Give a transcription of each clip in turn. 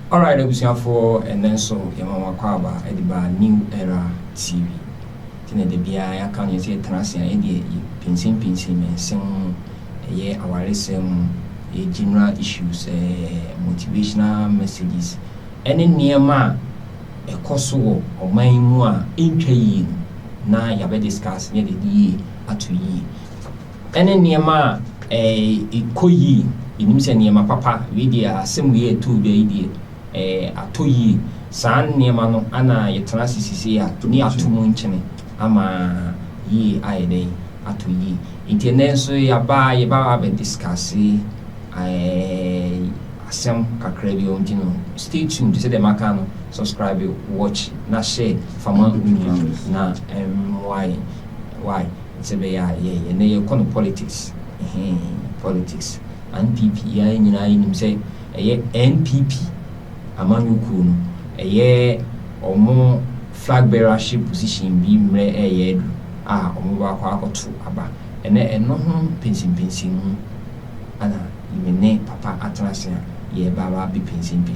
All right, for and then so Yamama Kwaba, Ediba, New Era TV. Tina de Bia, I can't say Trasia, Eddie, Pinsin, and sing our lesson, general issues, motivational messages, and in near ma, a coso or my moi, in na yabe discuss near the ye at ye. And in near ma, a koyi, in him near my papa, vidia, same way to the atoyi san nneɛma no ana yɛtena sisi a ni ato mu nkyene ama yi ayɛdɛ ato yi nti ne nso yɛba discuss asɛm kakra bi o nti no stay tuned sɛ dɛ maka no subscribe watch na share fama na why sɛ bɛyɛ a ne yɛkɔ no politics politics NPP yɛ nyinaa yɛnim sɛ ɛyɛ NPP amanyuku no ɛyɛ ɔmo flag bearership position bi mmerɛ ɛyɛ edu a ɔmo ba akɔ akɔto aba ɛno ho pensin mu ana yɛne papa atrase a yɛba bi pensin mu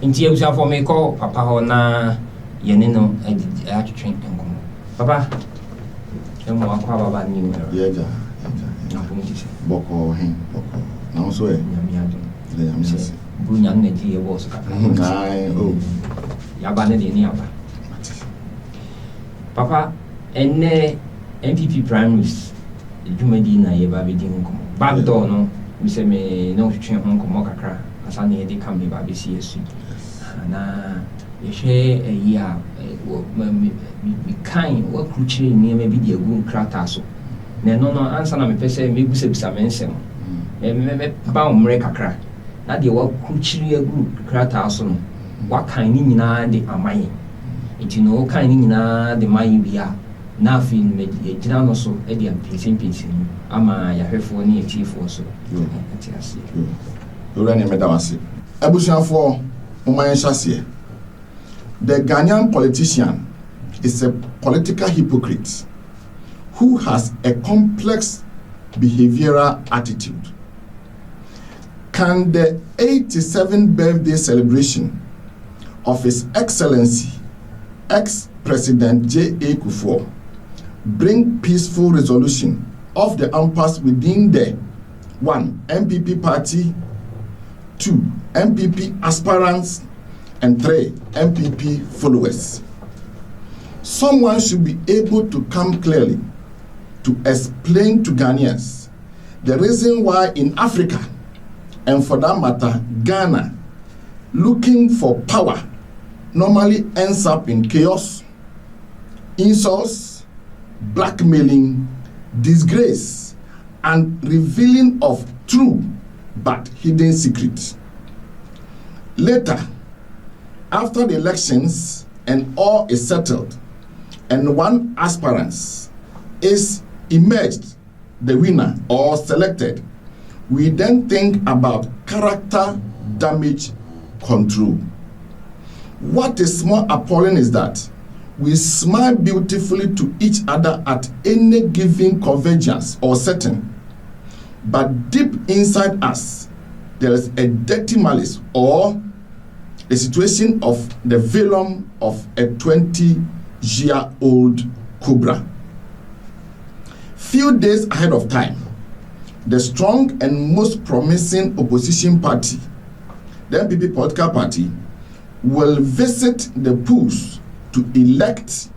nti abusuafo me kɔ papa hɔ na yɛne no atwetwe nkɔmɔ papa ɛmo akɔ ababa ni mu yɛgya bɔkɔ hen bɔkɔ na wo so ɛ nyamiado Bunya Nedi was Yabane de Niaba. Papa, and MPP primaries, the Jumedina Yababi Dinkum. Back door, no, we say me no train home Mokaka, as I need to come here by BCSC. And you share a year, be kind, what could change near maybe the good cratasso. No answer, I'm a person, maybe some mention. Bound Rekakra. Na de wa kuchiri agru krata aso no wa kan ni nyina de amaye enti no kan ni nyina de maye bia na afi me gina no so e de pensin ama yahwefo ni etifo so ati ase ora ne meda wase abusuafo moman hyase. The Ghanaian politician is a political hypocrite who has a complex behavioral attitude. Can the 87th birthday celebration of His Excellency ex-President J.A. Kufuor bring peaceful resolution of the impasse within the 1. MPP party, 2. MPP aspirants, and 3. MPP followers? Someone should be able to come clearly to explain to Ghanaians the reason why in Africa, and for that matter, Ghana, looking for power normally ends up in chaos, insults, blackmailing, disgrace, and revealing of true but hidden secrets. Later, after the elections and all is settled, and one aspirant is emerged the winner or selected, we then think about character damage control. What is more appalling is that we smile beautifully to each other at any given convergence or setting, but deep inside us, there is a dirty malice or a situation of the venom of a 20-year-old cobra. Few days ahead of time, the strong and most promising opposition party, the MPP political party, will visit the polls to elect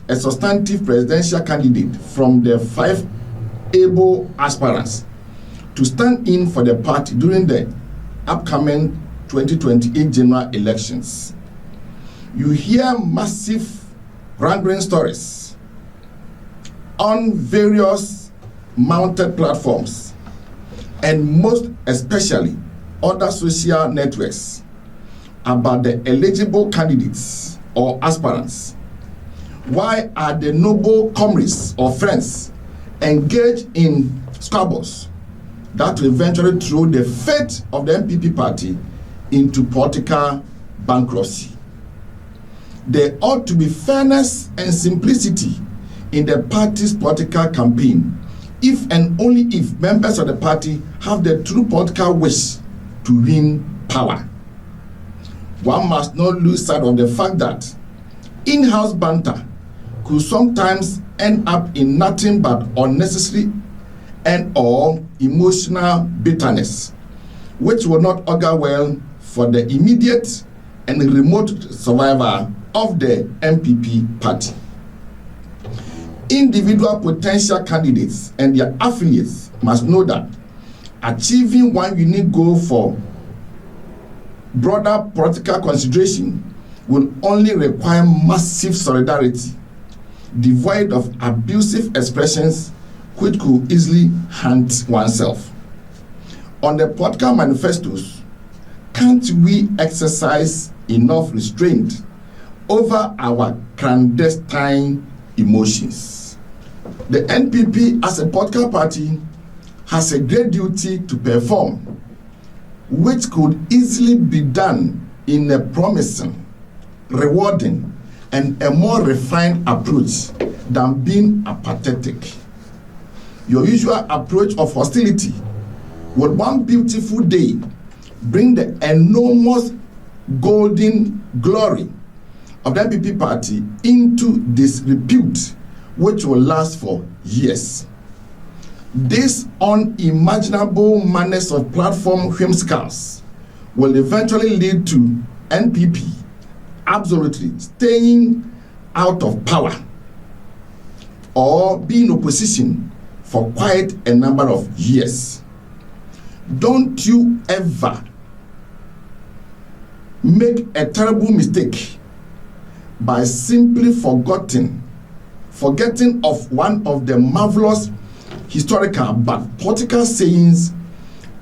a substantive presidential candidate from the 5 able aspirants to stand in for the party during the upcoming 2028 general elections. You hear massive wrangling stories on various mounted platforms, and most especially other social networks, about the eligible candidates or aspirants. Why are the noble comrades or friends engaged in squabbles that will eventually throw the fate of the MPP party into political bankruptcy? There ought to be fairness and simplicity in the party's political campaign, if and only if members of the party have the true political wish to win power. one must not lose sight of the fact that in-house banter could sometimes end up in nothing but unnecessary and or emotional bitterness, which will not augur well for the immediate and remote survivor of the NPP party. Individual potential candidates and their affiliates must know that achieving one unique goal for broader political consideration will only require massive solidarity, devoid of abusive expressions which could easily haunt oneself. On the political manifestos, can't we exercise enough restraint over our clandestine emotions? The NPP as a political party has a great duty to perform, which could easily be done in a promising, rewarding, and a more refined approach than being apathetic. Your usual approach of hostility would one beautiful day bring the enormous golden glory of the NPP party into disrepute, which will last for years. This unimaginable madness of platform whimsicals will eventually lead to NPP absolutely staying out of power or be in opposition for quite a number of years. Don't you ever make a terrible mistake by simply forgetting of one of the marvelous historical but political sayings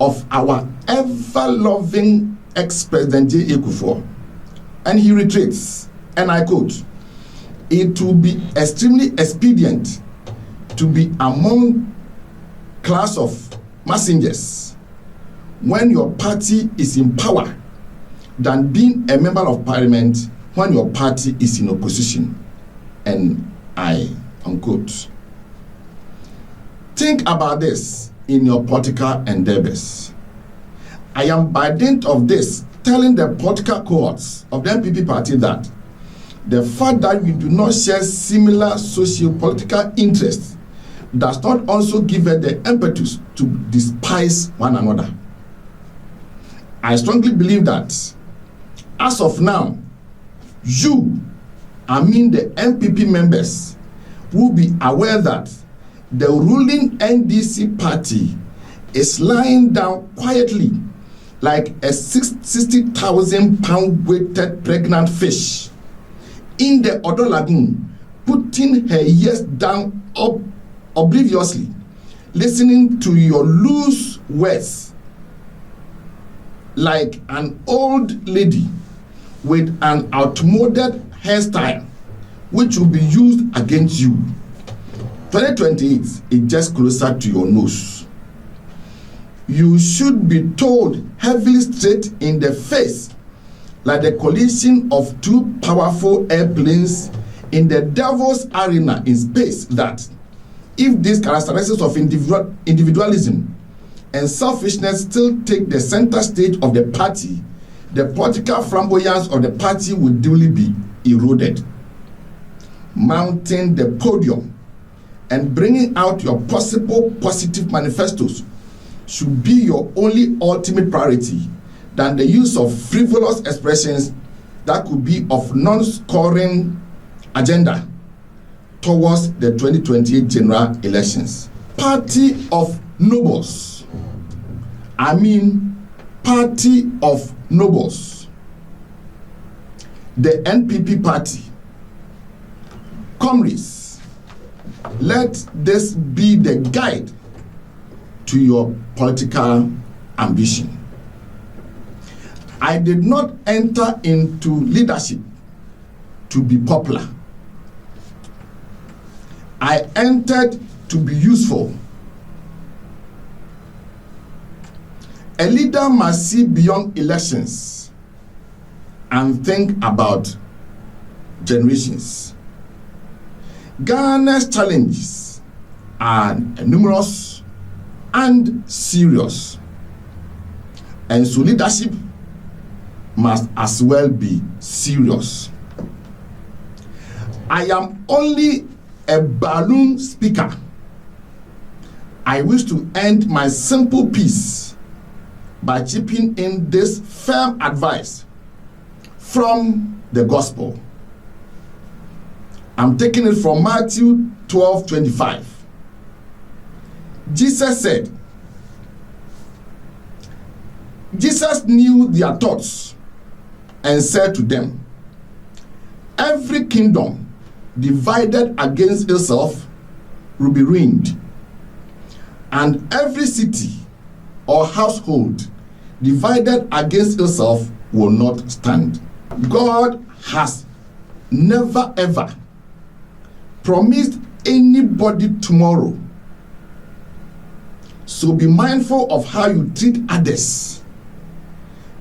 of our ever-loving ex-president J.A. Kufuor. And he reiterates, and I quote, "It will be extremely expedient to be among class of messengers when your party is in power than being a member of parliament when your party is in opposition." And I unquote. Think about this in your political endeavors. I am by dint of this telling the political cohorts of the NPP party that the fact that we do not share similar socio-political interests does not also give us the impetus to despise one another. I strongly believe that as of now, the NPP members will be aware that the ruling NDC party is lying down quietly like a 60,000 pound weighted pregnant fish in the Odo Lagoon, putting her ears down obliviously, listening to your loose words like an old lady with an outmoded hairstyle, which will be used against you. 2028 is just closer to your nose. You should be told heavily straight in the face, like the collision of two powerful airplanes in the devil's arena in space, that if these characteristics of individualism and selfishness still take the center stage of the party, the political flamboyance of the party will duly be eroded. Mounting the podium and bringing out your possible positive manifestos should be your only ultimate priority than the use of frivolous expressions that could be of non-scoring agenda towards the 2028 general elections. Party of nobles. Party of nobles. The NPP party. Comrades, let this be the guide to your political ambition. I did not enter into leadership to be popular. I entered to be useful. A leader must see beyond elections and think about generations. Ghana's challenges are numerous and serious, and so leadership must as well be serious. I am only a balloon speaker. I wish to end my simple piece by chipping in this firm advice from the gospel. I'm taking it from Matthew 12:25. Jesus knew their thoughts and said to them, every kingdom divided against itself will be ruined, and every city or household divided against itself will not stand. God has never ever promised anybody tomorrow. So be mindful of how you treat others.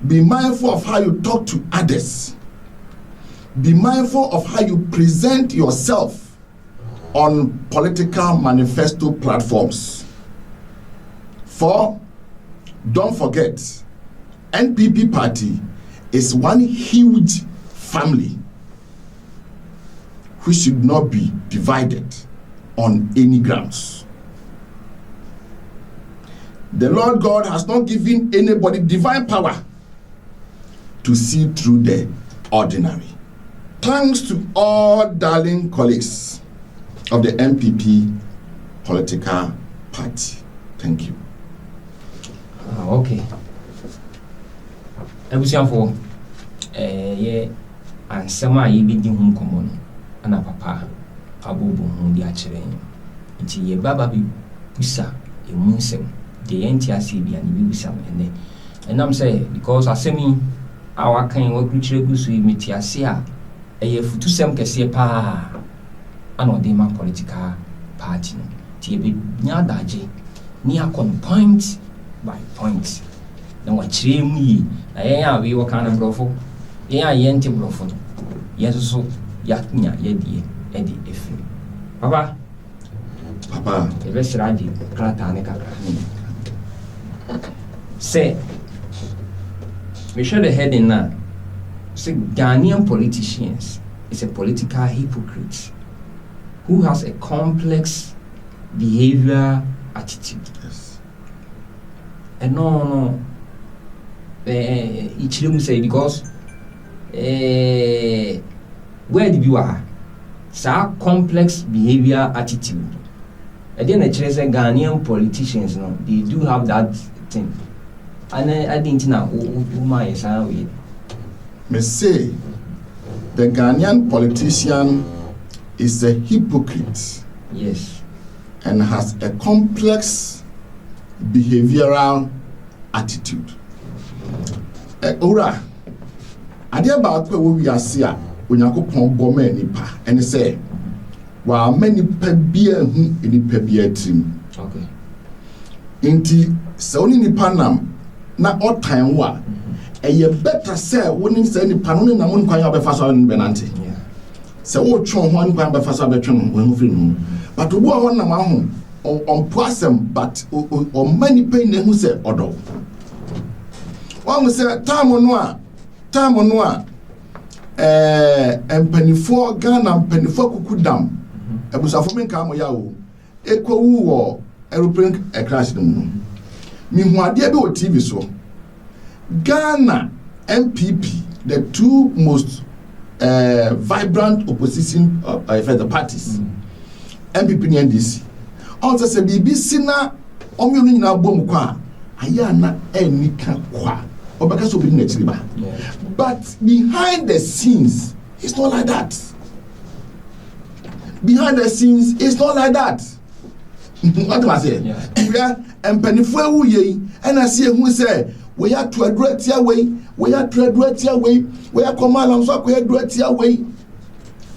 Be mindful of how you talk to others. Be mindful of how you present yourself on political manifesto platforms. For, don't forget, NPP party is one huge family which should not be divided on any grounds. The Lord God has not given anybody divine power to see through the ordinary. Thanks to all darling colleagues of the NPP political party. Thank you. Okay. Ebusiafo ye ansema ye bi di hu komo no ana papa abobo hu di a kire nti ye baba bi busa emu nsem de yenti ase bi ani bi busa ene enam say because asemi awa kan wa kire gusu imiti ase a eye futusem kese pa ana ode ma political party no ti be nya daje ni akon point by point na wa kire mu yi na yen a we wo kan na brofo yen a yen ti brofo no yeso ya nya ye die e di efi papa e be siraji krata ne kakra say we should the heading now. Say Ghanaian politicians is a political hypocrite who has a complex behavioural attitude. Yes. And no, each room say because where did you are? So complex behavioural attitude. And then the Ghanaian politicians, no, they do have that thing. And I didn't know who my son with. Me say the Ghanaian politician is a hypocrite. Yes. And has a complex behavioral attitude. Ora, ade about we are here, Onyankopon bɔ ma nipa, and say, wa many pe bia hu nipa bia trim. Okay. Inti se oni nipa nam na otan wa eye better say woni se nipa no na mon kwan obefa so benante. Yeah. Se wo twon ho nipa obefa so betwen ho firi no. But obo ho na ma ho on poasem but o many pain na hu se odo. One say time no a empanifo Ghana empanifo kukudam ebusafo menka mo ya o ekwowu wo aeroplane crash no mi hu ade bi o TV so Ghana MPP, the two most vibrant opposition the parties, MPP and NDC. Also say BBC na omi onu nyina bom kwa aya na enika kwa obeka so bi na chiriba. But behind the scenes it's not like that. Behind the scenes it's not like that. What am I saying? Yeah. Empanifo ewu ye and I see who say we are to address your way, we are to address your way, we are command and so we address your way.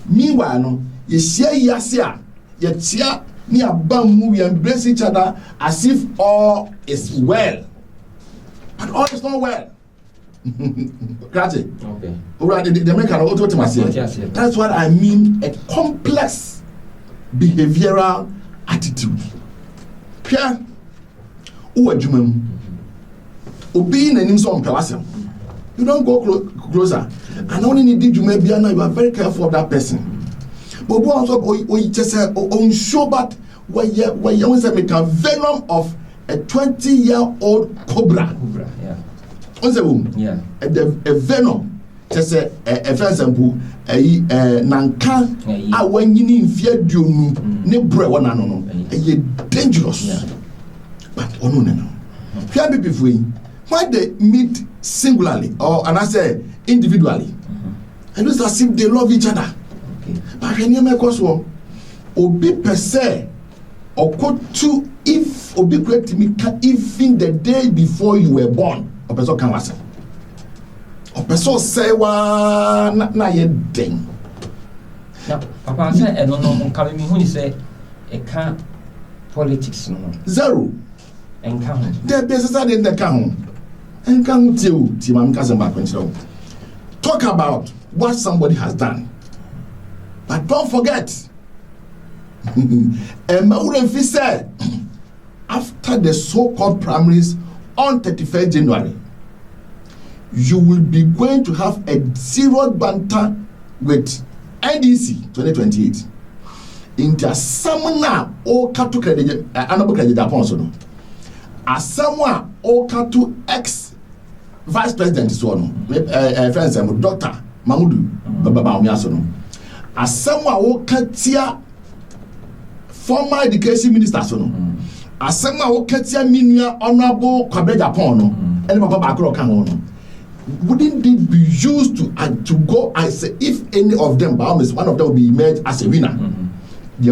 Meanwhile, no, you share yasia, you cheer near bamboo, we embrace each other as if all is well. But all is not well. Okay. Alright, the make an automacy. That's what I mean, a complex behavioral attitude. Pierre, who are you? Obi na nim so mpewasem You don't go closer. And only need you maybe you are very careful of that person. But we also just say on show but where you say make a venom of a 20-year-old cobra. Yeah. What's the womb? Yeah. A venom. Just say a for example, nanka a when you need fear do ne bre one no. A dangerous. Yeah. But no. Fear be before why they meet singularly or and I say individually. And it's as if they love each other. Okay. But when you make us one, obi per se or go to if obi great to me even the day before you were born, or person can was. Or person say wa na ye den. Now, Papa say I don't know coming me when you say a can't politics no. Zero. And count. The business in the count. And count till Timam Kazenbach. Talk about what somebody has done. But don't forget, said after the so-called primaries on 31st January, you will be going to have a zero banter with NDC 2028. In the summer, all Katu credit, another credit upon so. As someone all Katu ex vice president is one, friends, Dr. Mahmoud Babaomiasono. As someone all Katia former education minister sono. As someone all Katia Minia honorable Kwabe Japan, and Papa Bakro Kamono. Wouldn't it be used to go? I say, if any of them, one of them will be emerged as a winner, the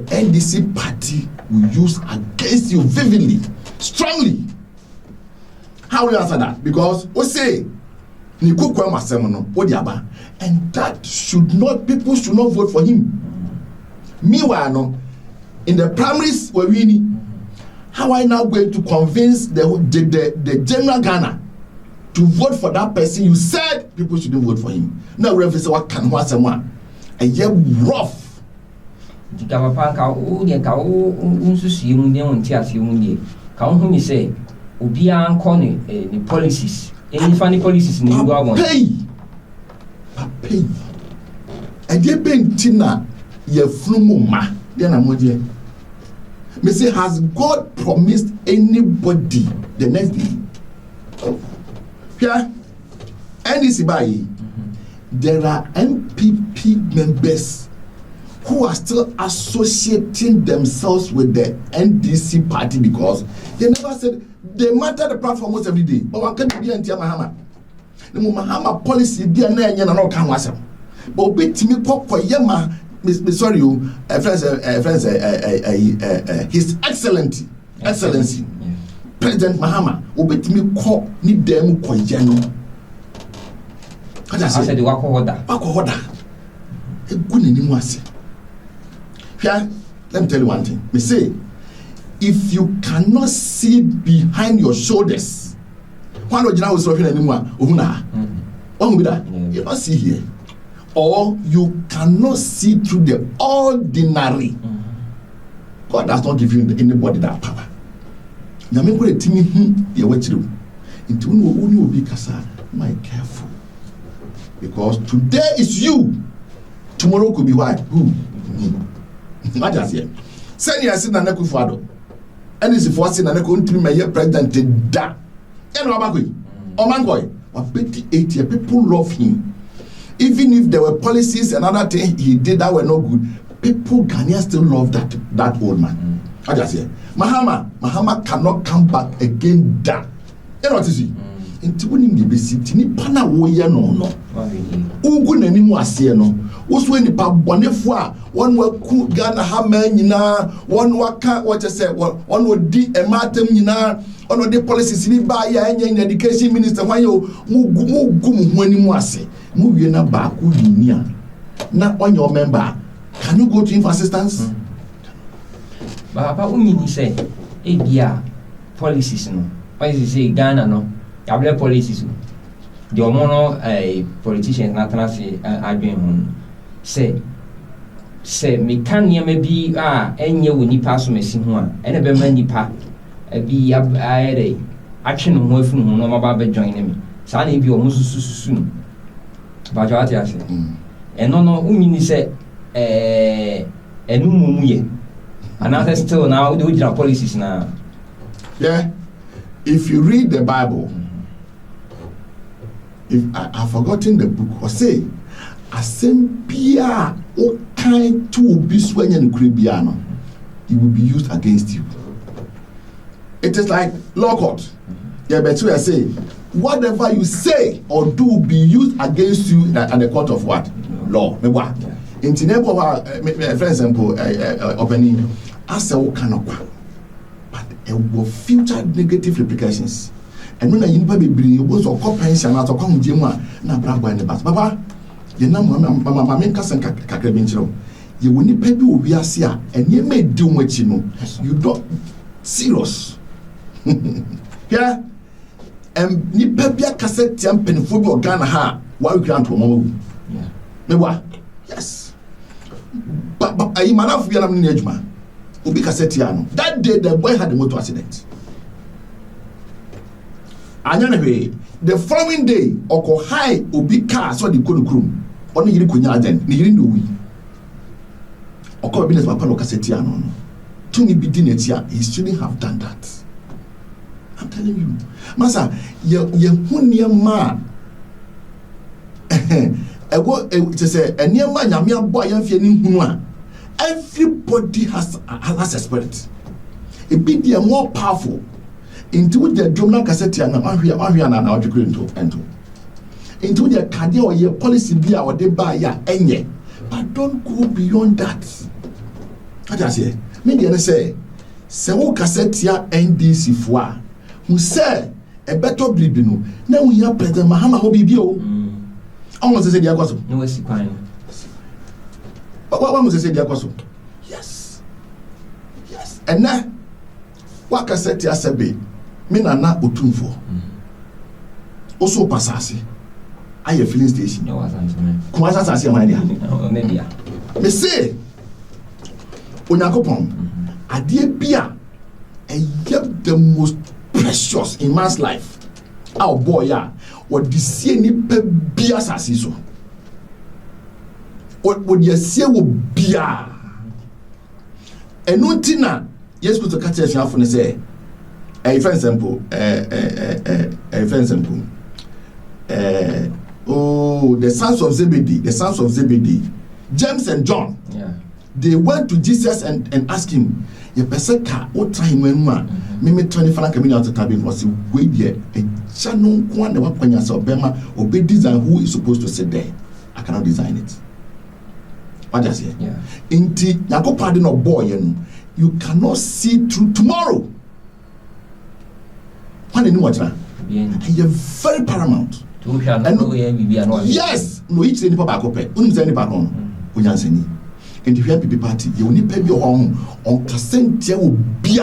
NDC party will use against you vividly, strongly. How will you answer that? Because we say, and that should not, people should not vote for him. Meanwhile, in the primaries we're winning, how are I now going to convince the general Ghana to vote for that person? You said people shouldn't vote for him. Now we have to say what can one someone a year rough. Policies. Any funny policies in the government. Pay. I did been Tina ye flumuma. Then I'm with you. Me say, has God promised anybody the next day? Yeah. NDC by there are MPP members who are still associating themselves with the NDC party because they never said they matter the platform almost every day. But one can't be anti Mahama. The Mahama policy be an end and no can was. But bit me pop for Yama, sorry, you, His Excellency, President Mahama, obit me call need them Koyano. I said, Wako Hoda. A good in Mwasi. Here, let me tell you one thing. Me say, if you cannot see behind your shoulders, why don't you know what's talking anymore? You don't see here. Or you cannot see through the ordinary. God does not give you anybody that power. Now, I'm going to tell you what to do. Into only will be kasa, my careful. Because today is you, tomorrow could be why? Who? Not just here. Send your sin and Nekufado. And it's for sin and country may president da. And Wabakui, Omangoy, or 80 people love him. Even if there were policies and other things he did that were no good, people Ghanaians still love that old man. I just say, Mahama cannot come back again. Da. You know what you see? Into winning the basic, Nipana Woya no. Ugu nani mwasiye no. Uswe ni pa bonefwa. One wa ku Ghana hame nyina. One waka what you say. One wa di ematem nyina. One wa di policies ni ba ya enye education minister. Wanyo mugu muhweni mwase. Muwe na baku linia. Na on your member. Can you go to him for assistance? But umini say, bia policies no. Why is he say Ghana no? Yable policies. The omono politicians na transi adwen say me kan ye maybe enye wo nipa so mesi ho a ene be ma nipa bi ayere atwe no ho afu no ho no ma ba join me saa na bi o mo susu no ba jo ati ase eno no unyini se enu mumu ye and still now the original policies now. Yeah, if you read the Bible, if I've forgotten the book, or say, asempia o kind to be swinging Caribbean, it will be used against you. It is like law court. Yeah, but I say, whatever you say or do will be used against you at the court of what? Law. In Tinebo, for example, opening, I say, what kind of, but it will future negative repercussions. And when you never be was or pension out of come Jima, na bravo in the bus. Baba, you know, Mamma Minkas Kakabincho, you will need people will be a seer, and you may do what you know. You don't serious. Yeah, and ni pepia cassette champion football Ghana ha, why we grant to Momo. Yeah, maybe yes. But I man of Yanam Nejma, Ubi Cassetiano. That day the boy had a motor accident. Anyway, the following day, Oko high Ubi car so the Kunukrum. Only you could not then, you didn't do we. Oko business Papa Cassetiano. To me, be dinner, he shouldn't have done that. I'm telling you, Masa, you hunia ma. To say a near man, a boy, and feeling hunwa. Everybody has a spirit. A bit more powerful. Into the drummer cassette and our degree into. Into the cardia or your policy be our de buy ya enye. But don't go beyond that. What I say? Maybe I say, Sewo cassette ya NDC fois. Who say a better breed no. Now we have President Mahama Hobibio. Almost say Diagoso. No, it's fine. What was say Diagoso? Yes. Yes. And now, what cassette ya sebe? Minana Utumfo. Also Passasi. I have filling station. No, I don't. Kumasa Sasi, my dear. Maybe. Me say, Unyakopon, a dear beer, and yet the most precious in man's life. Our boy, yeah, what the sea beer Sasiso. What would you say would beer? And no tina, yes, go to catch us off and say, a friend simple, a friend simple. Oh, the sons of Zebedee, James and John. Yeah. They went to Jesus and asked him, "Ye peseka what time when me 20 franc coming out of cabin was wait there a channel one the one so bema obey design who is supposed to sit there. I cannot design it." What does it? Yeah. Inti yako pardon of boy you cannot see through tomorrow. What in what and you're very paramount. And yes, no each any papa cope. Any back on. And if you have people party, you will need pay your own on percent will be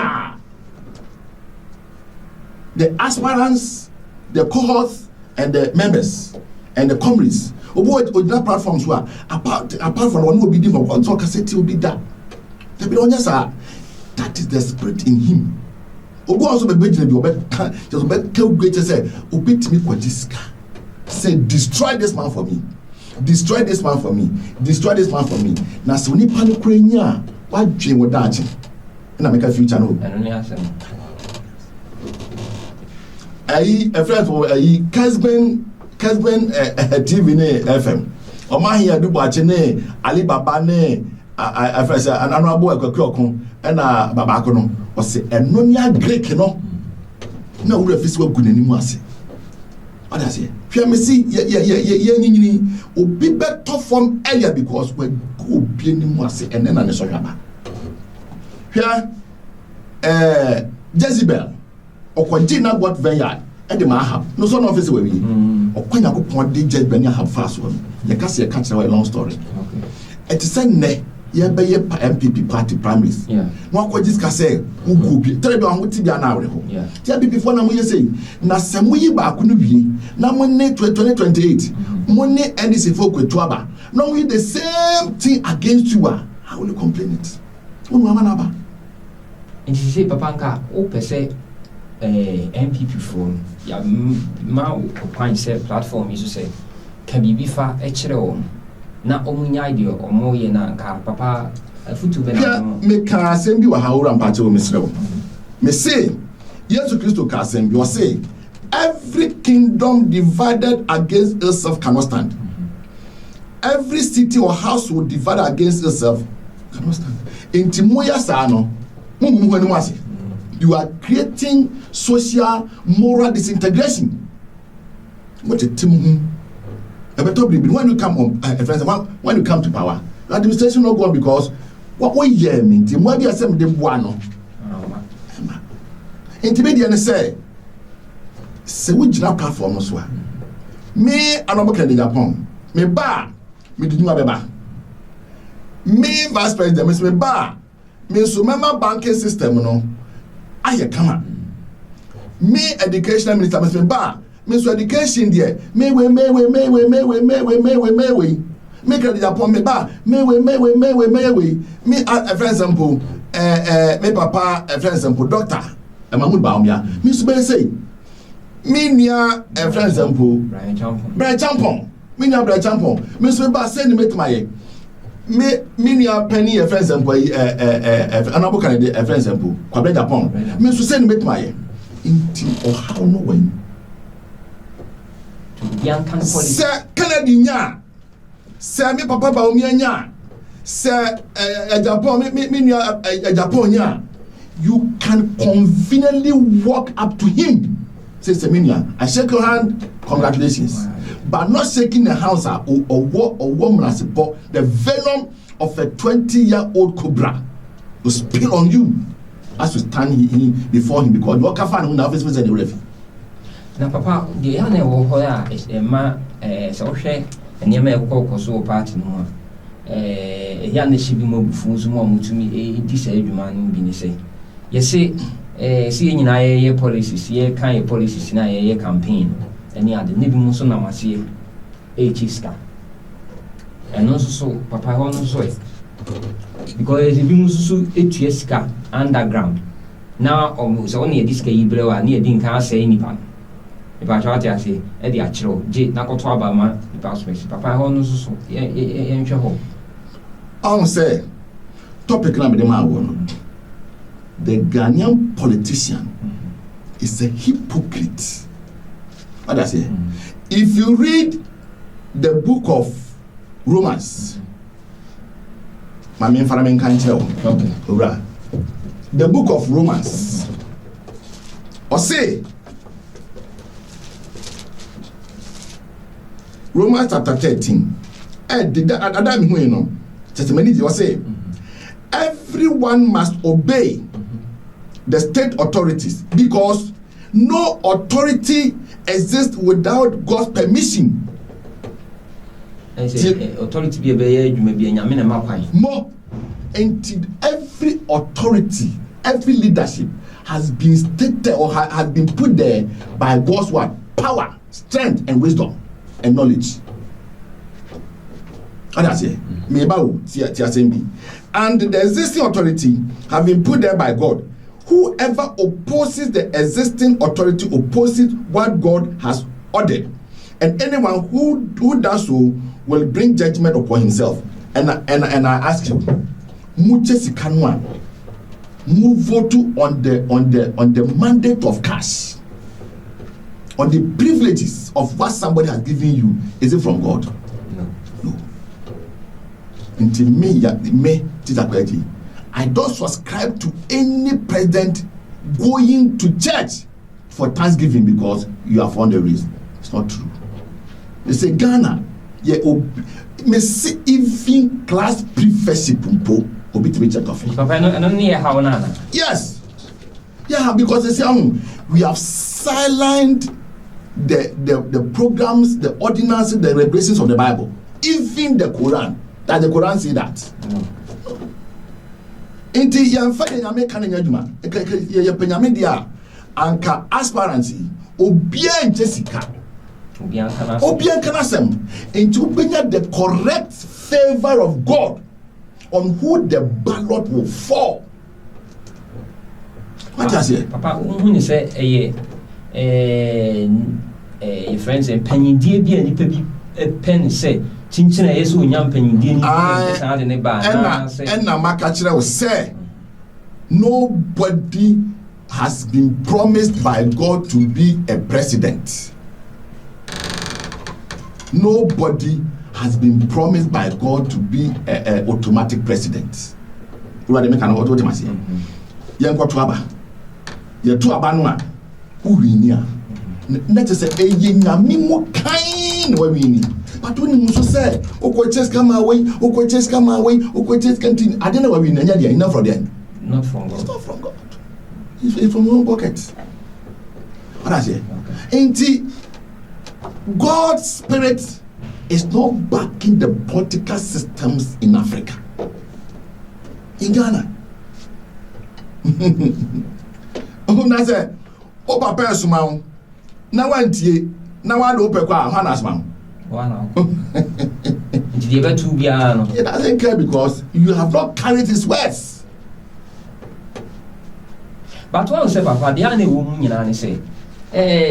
the aspirants, the cohorts, and the members and the comrades. With that platforms were apart from one will be different, one talk cassette will be that. The Bilonia that is the spirit in him. Ogo also be better just better kill greater say obit me kwadiska. Say destroy this man for me. Destroy this man for me. Destroy this man for me. Now, so ni panic crania. What dream would that? And I make a future no. A friend for a Casben TV ne FM. O ma here do watch ne Alibaba ne a friend say an honorable Ekokon and Babako no. O say enonia Greek no. Na we refuse we gun animu ase. What does it? Me see ye obi better from earlier because we go be animu ase and then an so hwaba. Here Jezebel okwagina what vineyard e de ma have no so no office we okwanya ko pon de Jezebel ni have fast one ye ka say catch a long story okay it say ne ye be ye MPP party primaries no akwaji ska say who go be tell be won ti bia na awre ho ya be before na mo ye say na semu yi ba ko no wie na mo ne 2028 mo ne NDC for kwetu aba no we the same thing against you how will you complain it won wa manaba nti say papa nka o pese MPP phone ya ma point say platform yi so say ka bibi fa e kire wo na omunya idea omo ye na nka papa afutu be na me ka asem bi wa hawura mpache wo mesre wo me say Jesus Christ ka asem bi wo say every kingdom divided against itself cannot stand. Every city or household divided against itself cannot stand. Intimoya sano you are creating social moral disintegration. What a team when you come on when you come to power, the administration not go on because what we hear mean what be asem de buano. Intermediate say we jina platform so a me anobo kan de Japan me ba me di nyuma beba me vice president me ba me so member banking system no aye kama me education minister me ba me so education there me we me kan de Japan me ba me for example me papa for example doctor Mahmoud Baumia me so be say Minya for example Brian Champon Minya Brian Champon me so ba send me to my minya penny for example anabo kan de for example Kwabra Japan me so send me to my inti or how no when young can policy say Canada nya say me papa ba omi nya say Japan minya Japan nya you can conveniently walk up to him. Say Semenia, I shake your hand, congratulations. Wow. But not shaking the hands or woman as support the venom of a 20-year-old cobra will spill on you as you stand before him because you can't find who face the ref. Now, Papa, the young woman is a man, so share, and you may walk so party no. Young she be more fools more to me, this man being say. You see. See nyina ye policies ye kan ye policies na ye campaign any ade ne bi mu so na mase chiska eno so papa ho no so because bi mu so etua sika underground na so na ye diska yibre wa na ye din kan say nipa e ba twa tia say e di a kiro je na koto aba ma nipa so papa ho no so ye nhwe ho on say topic na be dem awo no. The Ghanaian politician is a hypocrite. What I say? If you read the book of Romans, my main family can't tell. Okay. The book of Romans, or say Romans chapter 13. Adam you know. Testimony was say everyone must obey the state authorities because no authority exists without God's permission. I say authority be nyame na makwan. More until every authority, every leadership has been stated or has been put there by God's word, power, strength, and wisdom and knowledge. And I say, and the existing authority have been put there by God. Whoever opposes the existing authority opposes what God has ordered, and anyone who does so will bring judgment upon himself. And I ask you, muche sikanwa, move vote on the mandate of cash, on the privileges of what somebody has given you. Is it from God? No. Until me, I don't subscribe to any president going to church for Thanksgiving because you have found a reason. It's not true. They say Ghana, me see even class prefectship obi to be check off. Papa, I don't need how na. Yes. Yeah, because they say we have silenced the programs, the ordinances, the regulations of the Bible, even the Quran. That the Quran say that. Inti yamfa de nyame kan nyadwuma ye penyame dia anka aspirancy obia nche sika obia kana sem inti obenya the correct favor of God on who the ballot will fall. What you say? Papa, who say a friends and penny dear be any penny say, Chinchina is who young penny dear in a bar. And now my catcher will say, nobody has been promised by God to be a president. Nobody has been promised by God to be an automatic president. You are the make an automatic. Young Quatuaba. You're two abanua. Who we near? Let us say, a yinamimo kind where we need. But when you say, oh, just come away, oh, just come away, oh, just continue. I don't know where we need enough for them. Not from God. It's not from God. It's from your own pocket. What I say? Ain't it? God's spirit is not backing the political systems in Africa. In Ghana. I say, oh, Papa Sumau. Now I open kwa Hanasman. He doesn't care because you have not carried his words. But one say, Papa, the only woman you say,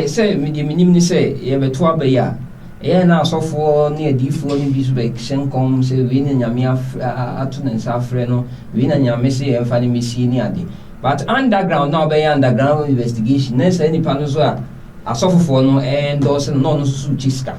say, minimum say, you have a 12 year. Now, so for near D4 in Bisbeck, Shenkom, say, win and Yamia Atun and Safreno, win and Yamesi and Fanny Missi nearly. But underground now by underground investigation, next any panels a suffer for no and also non suchiska.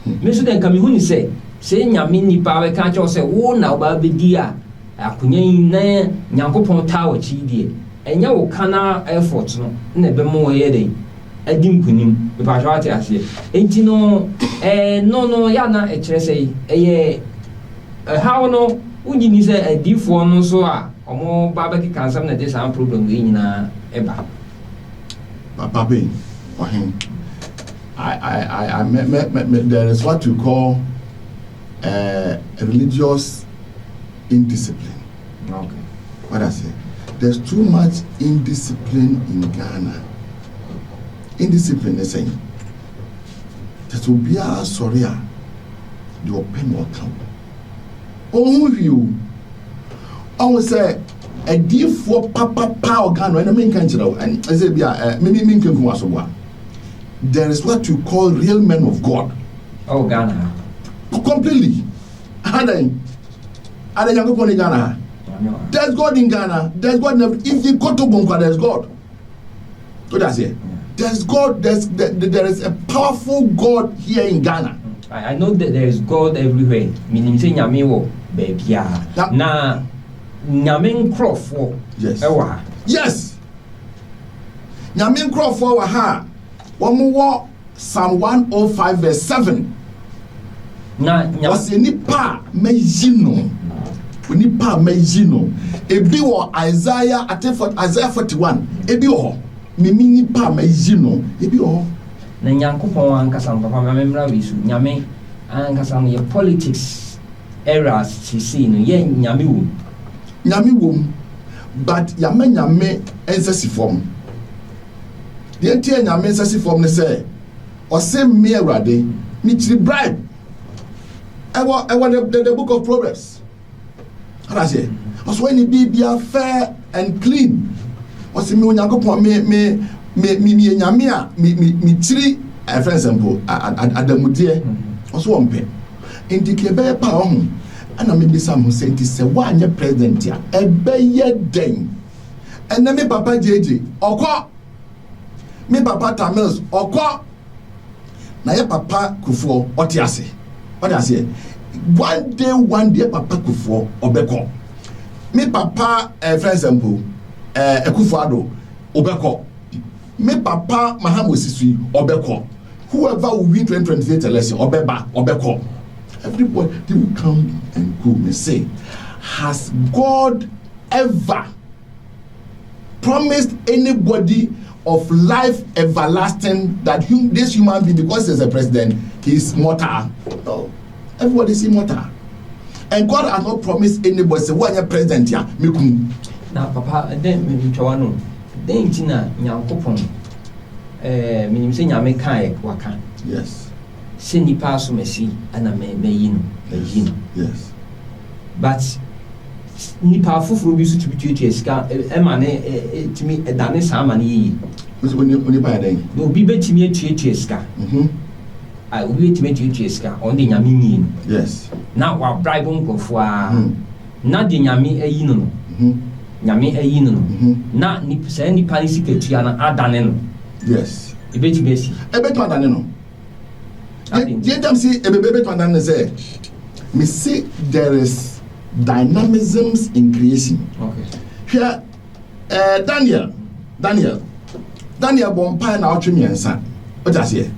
Mr. Den Kamihuni say, Yamini power can't you say, oh, now, Baby dear, a Kunya Yankopon Tower Chidi, and you canna efforts no, never more a dim kunim, if I try to say, ain't you know, no, yana, how no, when you say a deep for no so, or more barbecue can some that this problem in Eba. Papa, for him, there is what you call religious indiscipline. Okay. What I say? There's too much indiscipline in Ghana. Indiscipline is saying that will be a sorry, your pen will come. Oh, you. I will say a deep for Papa Power Ghana and a main country. And I say, maybe there is what you call real men of God. Oh, Ghana. Completely. Are they young people in Ghana? There's God in Ghana. There's God. If you go to Bunka, there's God. What does it? There's God. There is a powerful God here in Ghana. I know that there is God everywhere. Meaning, say Nyame baby. Na Nyame Crawford. Yes. Yes. Nyame Crawford wa ha. One more Psalm 105 verse 7. Na was nipa mejino. Nipa mejino. Ebi wo Isaiah 41. Ebi wo. Mimi nipa mejino. Ebi wo. Na Nyankopon ankasa papa memra wisu. Nyame ankasa no ye politics errors sisi no ye nyame wo. Nyame wo. But nyame ensesi form. The entire nyame ensesi form ne say o say me awrade me chiri bribe. I want the book of Proverbs. How I say? Also when it be fair and clean. Also me Nyankopon me nyame a me chiri for example adamudie also one pe. Indicate be pa ho. Ana me bisa mo say nti say wa anye president ya ebe ye den. And me papa JJ okọ me papa Tamils okọ na ye papa Kufuor otiase. What I say? One day, Papa Kufuor obeko. Me papa, for example, Kufuor obeko. Me papa Mahamu Sisui obeko. Whoever will win 2028 election obeko. Everybody they will come and go and say, has God ever promised anybody of life everlasting that this human being, because he's a president, he's mortal? No. Everybody is immortal. And God has not promised anybody say one year president ya mekum. Now papa then me twano. Then tina Nyankopon minim say nyame kan waka. Yes. Say nipa so mesi ana me yin. Yes. But nipa fufuru bi so tutu esika e ma ne timi edane saa ma ne yi oni ba den no bi betimi etu esika obi betimi etu esika on de nyame nyi yes na wa bribe nkofo a na de nyame ayi no nyame ayi no na nipa ni sika tua na adane no yes ebetimi esi adane no ye dem see ebebe to adane say me see there is dynamisms in creation. Okay. Here, Daniel bompa na otwe miensa. What I say?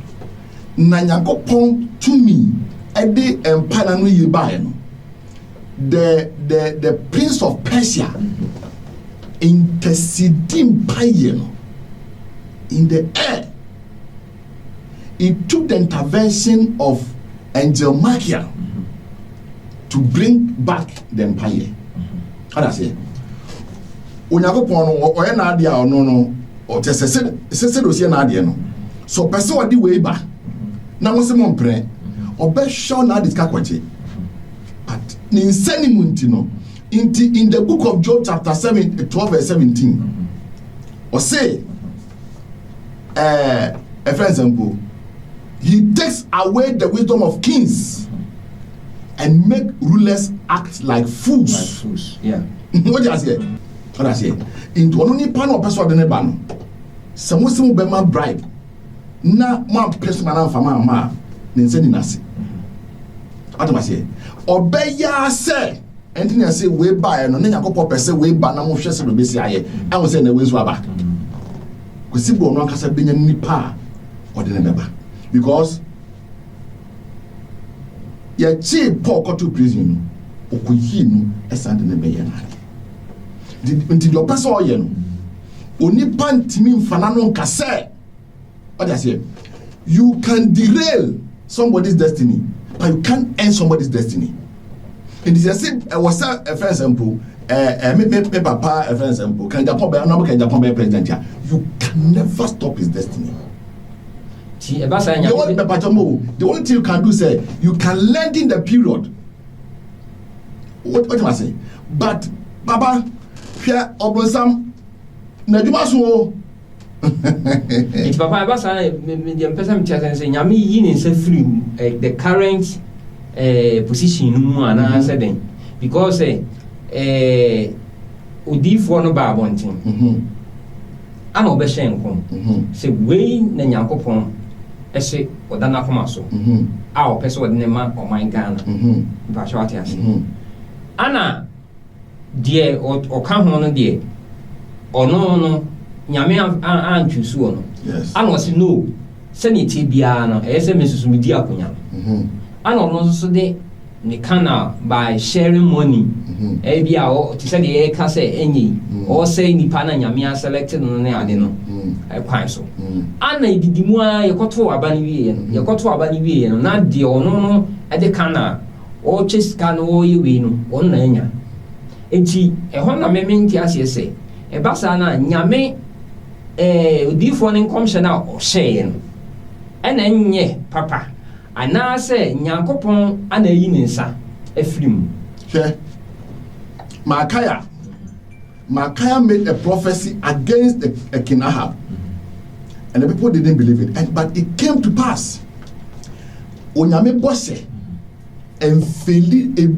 Na Nyankopon to me, ede empire no yi bae no. The prince of Persia interceding paye no in the air. It took the intervention of Angel Michael to bring back the empire. How does it? Onyakopon no oye na ade a no o tesese do sie na ade no. So person odi we ba. Na mo se mo mpre. Obe show na ade ka kwache. But ni insani munti no. In the book of Job chapter 12 verse 17. Or say a for example, he takes away the wisdom of kings and make rulers act like fools. Like fools. Yeah. What do you say? What I say? Into only pan or person de ban. Some Muslim be man bribe. Na man person man fa ma ninseni nasi. What do I say? Obeya say anything I say we buy no na Yakobon person we ba na mo hwese do be si aye. I will say na we so aba. Ko si bo no akasa benya nipa o de ne beba. Because ya chi Paul go to prison no okoyi no esande ne be yana nti do person oye no oni pantimi mfana no nkase what I say you can derail somebody's destiny but you can't end somebody's destiny. And this is was a for example me papa a for example can Japan be no can Japan be president here you can never stop his destiny. The only thing you can do is say you can lengthen the period. What am I saying? But Baba, here Obosam, Najumasu. It's Papa Basa, the person saying, Yami Yin is a free the current position, and I said, because Udi for no bar wanting. I'm obeshenko. Say, way Nankopon. Ese odana koma so a o pese odene ma o man Ghana ba shawati ase ana de o ka ho no de ono no nyame an twusu ono ana o se no se ne ti bia no ese mesusu medi akonya ana ono so de ne kana by sharing money e bia o ti se de e ka se enyi o say nipa na nyame a selected no ne ade no e kwan so ana ididimu a yekoto abani wiye no na de ono no e de kana o cheska no o yewe no on na nya enti e ho na mementi ase se e basa na nyame odifo ne nkomhye na o hye no e na nye papa ana se Nyankopon ana yi ne nsa afrim Micaiah made a prophecy against King Ahab. And the people didn't believe it. But it came to pass. Onyame bose and feli the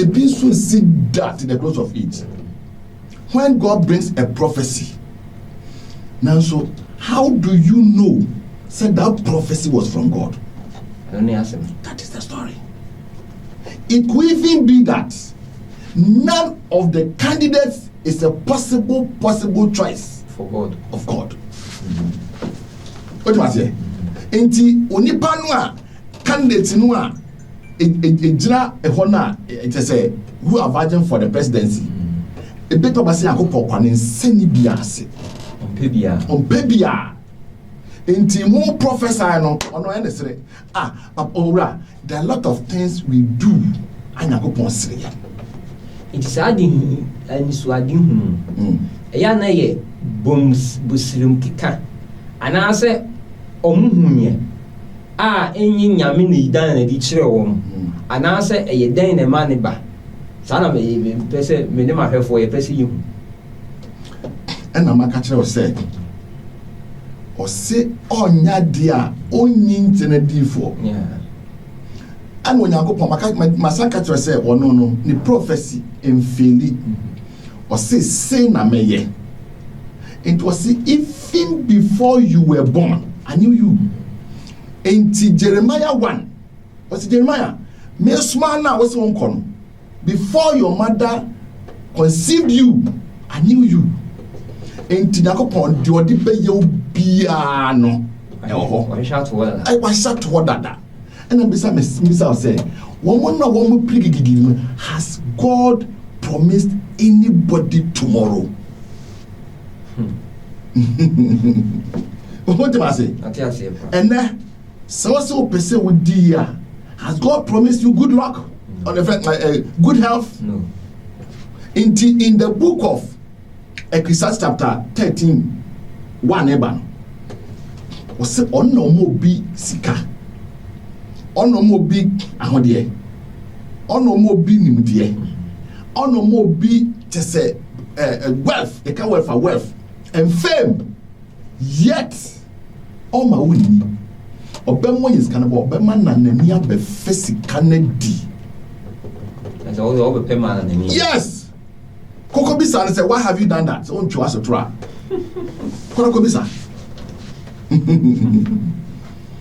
being soon see that in the close of it. When God brings a prophecy, now so how do you know said that prophecy was from God? That is the story. It could even be that none of the candidates is a possible choice for God of God. What do I say? Enti onipa no a candidate no a ejira ehona it say who are vying for the presidency. E beto ba say akopọ kwane nsani bia ase. Ompe bia. Enti mo professor no ono ene sere owura there are a lot of things we do anya akopọ sere ya. It is adding and so adding ya na ye bombs busirum kika ana se omuhunye enyi nyame ne idan na di kire wo ana se eye dan na ma ne ba Sana me pese me ne ma hwefo ye pese you. And I'm a catcher said, or say, onya dia, onyin tenedi for. Yeah. And when I go for my catcher say, oh no, the prophecy in Philly, or say na meye. It was even before you were born, I knew you. In Jeremiah 1, was it Jeremiah? Me small now was on con. Before your mother conceived you, I knew you. In Tinakopon, the Odipe you piano. I was shot to that. And then beside Miss I say, one more prig has God promised anybody tomorrow? What do I say? And then so person with dear. Has God promised you good luck? Or good health? No. In the book of Ecclesiastes chapter 13, 1 Eban, was say on no more be sika, on no more be ahodie, on no more be nimdie, on no more be just say wealth, they can wealth for wealth and fame. Yet, all my winning. Obama is kind of Obama and Nemia be physically. That's all the over payment and Yes. Koko Bisa said, why have you done that? So to us a try. Koko Bisa.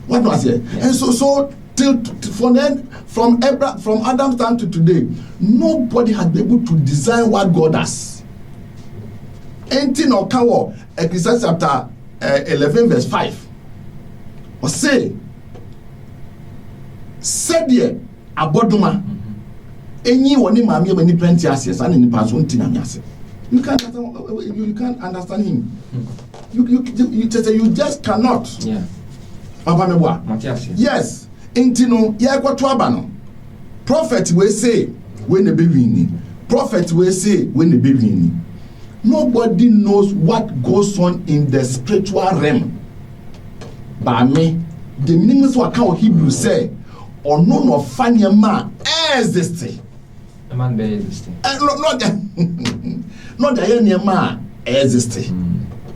What was it? And so till from Adam's time to today, nobody has been able to design what God does. Anything or cover Ecclesiastes chapter 11 verse 5. Or say, said ye aboduma, any one in mammy when he plenty asses and in the past one thing. You can't understand him. You just cannot. Yeah. Yes. Intino, yeah, what wabano. Prophet will say when the baby. Prophet will say when the baby. Nobody knows what goes on in the spiritual realm. By me, the meaning is what our Hebrew say, or none of funny man existing. A man be existing. Not the man existing.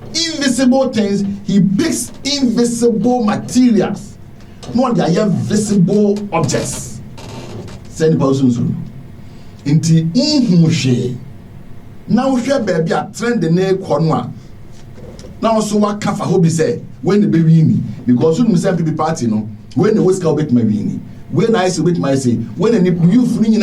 Invisible things, he picks invisible materials, not the visible objects. Send the person into inhumushe. Now, share baby a trend the name Cornwall. Now, so what Kafa Hobby say when the baby me because you say people party no when the West Calbet my wini when I say with my say when the youth in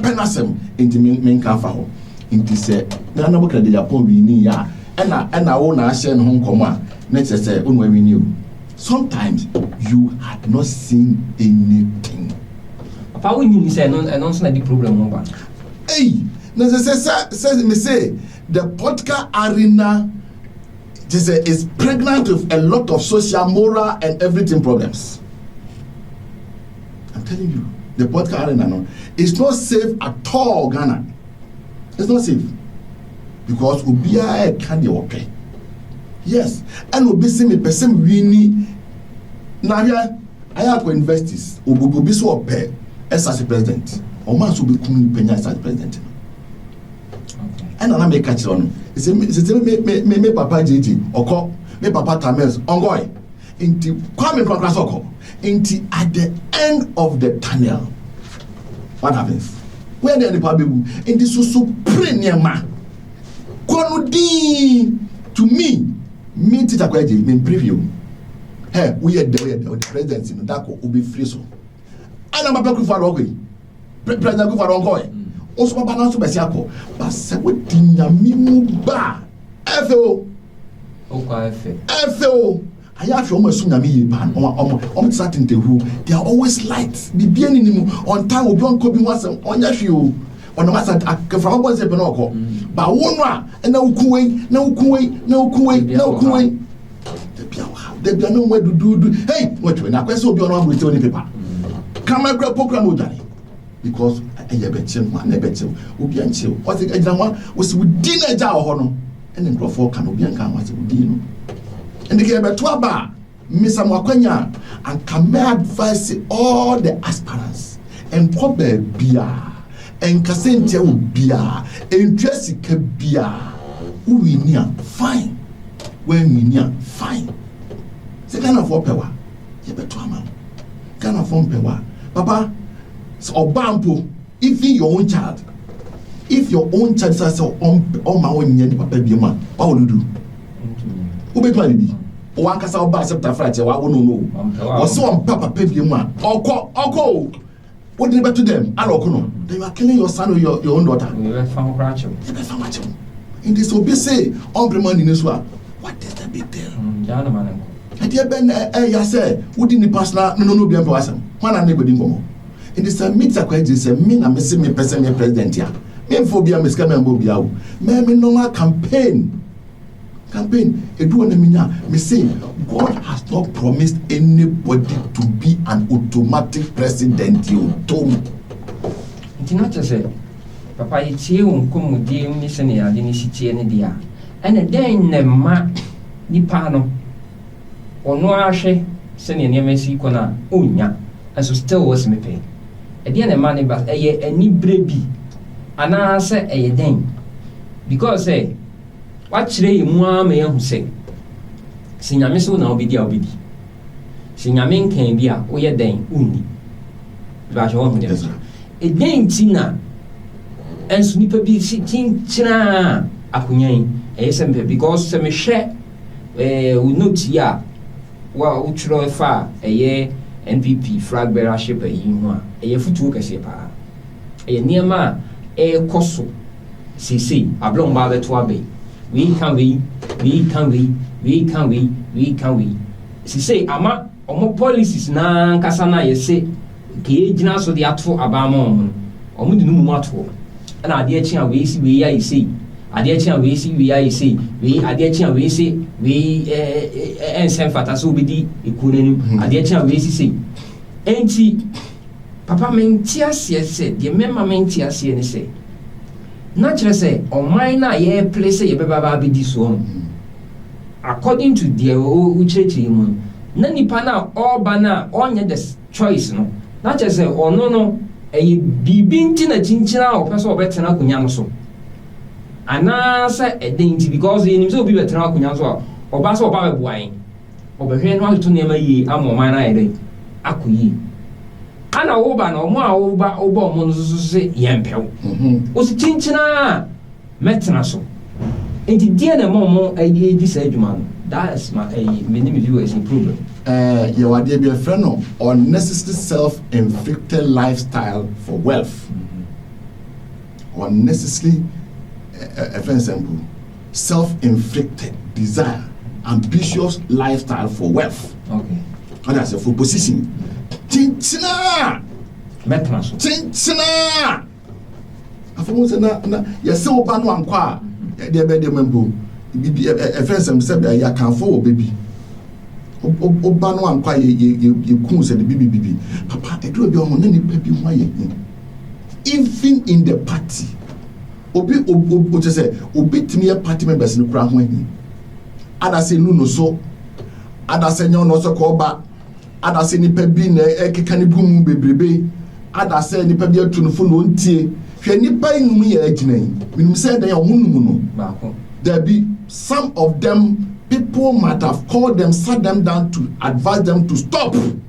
penasem into men Kafa ho into say na na boka de Japan wini ya and I want to share home comma next say on we knew. Sometimes you had not seen anything. Papa we need say no the problem one. Hey, na say me say the podcast arena is pregnant with a lot of social, moral, and everything problems. I'm telling you, the podcast arena is not safe at all, Ghana. It's not safe. Because Ubia can't okay. Yes. And Ubi see me person winning. Now here, I have investors. Ubi so pay as president. Or man should be coming as president. And I make catch on. It's me Papa JJ or me Papa Tamels ongoing. Into coming from Krasoko. Into at the end of the tunnel. What happens? Where the public in this supreme man. To me Tita Kwaji, me preview. Hey, we are the president in Dako will be free so. And I'm about to follow away. President go for ongoing. Also papa na so be siako ba se we dinyame mu ba efo o kwa efe aya afo mo asu nyame yi ba o start ntehu they are always light bibia ni mu on time obi on ko bi wasem onya hwe o ono masa akafra ho bonse pe na okọ ba wonu a na ukuwei de bia no dudu hey what we na kwese obi ono abrete oni paper kama gra program odare because I bet you, I bet you, Ubian chill. What's the example? Was with dinner jar honor, and then Crawford can Ubian can was with dinner. And the game at Twaba, Miss Amakwanya, and come advise all the aspirants and probably beer enkasente wo bia interest ka bia wo winia fine when winia fine se kana for pewa ye beto ama kana for pewa papa obampo even your own child if your own child says on ma wonye ni papa bi ma what will you do wo beto ani bi o ankasa oba accept fright wa wo no o se on papa bi ma oko what did you to them? Then you are killing your son or your own daughter. In this obese, money in what is the big deal? And dear Ben, I say, who didn't pass now? No, be person. One and neighbor didn't go. In this meets a question, say, me, I'm missing me president here. Me phobia, Miss Cameron Bobiao. Me normal campaign. It do me say God has not promised anybody to be an automatic president. You told me. It's not to say, Papa, it's you who come with the missionary and the any dia. And then the ma Nipano or no ashe, sending near Messi Kona, Unya, and so still was me pay. At the end of money, but a ni baby, and I say a dame. Because say, what today moi me who say sinyame so na obidi obidi sinyame kan bia wo ye den unni ba jo ho dem e den tina enso nipa bi si tintina akunyan e sempe because se me hwe we note ya wa utro fa eye NPP flag bearership ayi ho a eye futu kase pa eye niema e koso sisi ablon ba beto abe we can say ama omo policies na nkasa na ye say ke gina so de ato abamo omo de numu ato na ade achi a we si we ya say ade achi a we si we ya say we ade achi a we say we ensem fata so obedi ekunani ade achi a we si say enti papa menti ase say de memma menti ase ni say naturally say on na ye place ye baba be this one according to the uchechi mu na nipa na oba na onye the choice no naturally say ono no e bibi ntina chinchina o pese obetena kunya no so ana say edenti because enim say obi betena kunya so oba so oba be boan obehwe no ato nema yi amoma na ye den akoyi ana woba na omo a woba omo no so se yempew o si chinchina metna so enti die na momo ayi di sa adwuma no that's my many viewers in problem you are there be a friend no unnecessary self-inflicted lifestyle for wealth unnecessary for example self-inflicted desire ambitious lifestyle for wealth okay and that's for position tintina metnaso tintina afomo se na yese oba no ankwa de be de mambo bibi efensem se be ya kanfo wo baby oba no ankwa ye kun se de bibi papa e do bi o na ni baby ho aye even in the party obi say obi timi party members ni kura ho ahi ada se nu no so ada se nyo no so ko ba ada se nipa bi na ekeka ni gumu bebrebe ada se nipa bi atunfo no ntie hwe nipa inum ye agina yi minum se dan ya omunum no ba ko there be some of them people might have called them sat them down to advise them to stop and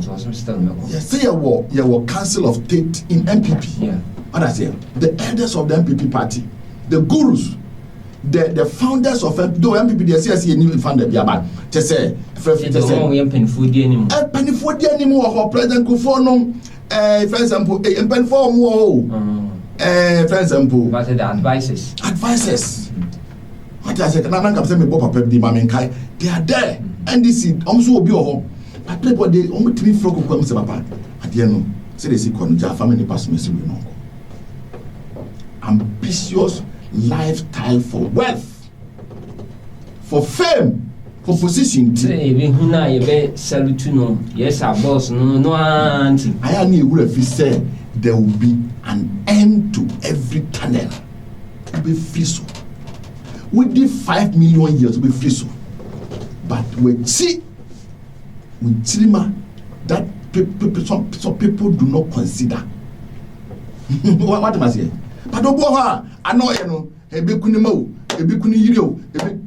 so some still no yes say your council of state in MPP yeah what I say the elders of the MPP party the gurus the founders of MPP they say new founder bia ba te say for penfood anymore or president Kufuor no for example penfour mo for example but the advices what I say na nka say me bo papa di ma me kai they are there NDC also obi o but people they omo timi froko kwam say papa ade no say they see kwanu ja family pass me say we no ambitious lifestyle for wealth, for fame, for position. Yes, our boss, no, auntie. I am here if he said there will be an end to every tunnel. To be free so. We did 5 million years to be free so. But with Chilima, that some people do not consider. What am I saying? But Oboha, I know you know, a big kunimo, a big kunio,